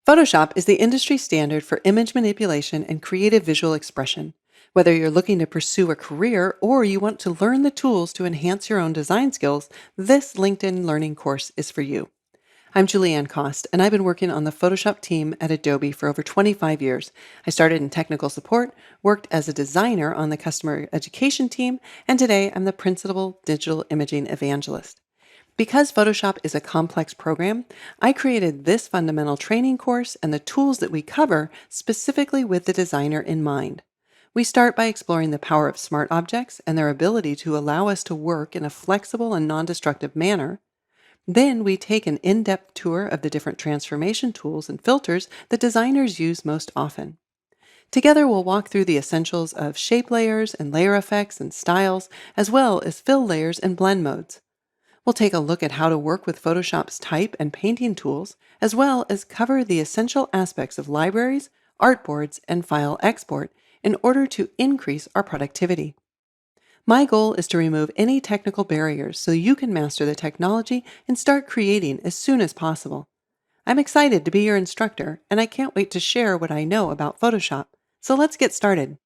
Photoshop is the industry standard for image manipulation and creative visual expression. Whether you're looking to pursue a career or you want to learn the tools to enhance your own design skills, this LinkedIn Learning course is for you. I'm Julianne Cost, and I've been working on the Photoshop team at Adobe for over 25 years. I started in technical support, worked as a designer on the customer education team, and today I'm the principal digital imaging evangelist. Because Photoshop is a complex program, I created this fundamental training course and the tools that we cover specifically with the designer in mind. We start by exploring the power of smart objects and their ability to allow us to work in a flexible and non destructive manner. Then we take an in depth tour of the different transformation tools and filters that designers use most often. Together, we'll walk through the essentials of shape layers and layer effects and styles, as well as fill layers and blend modes. We'll take a look at how to work with Photoshop's type and painting tools, as well as cover the essential aspects of libraries, artboards, and file export in order to increase our productivity. My goal is to remove any technical barriers so you can master the technology and start creating as soon as possible. I'm excited to be your instructor, and I can't wait to share what I know about Photoshop. So let's get started.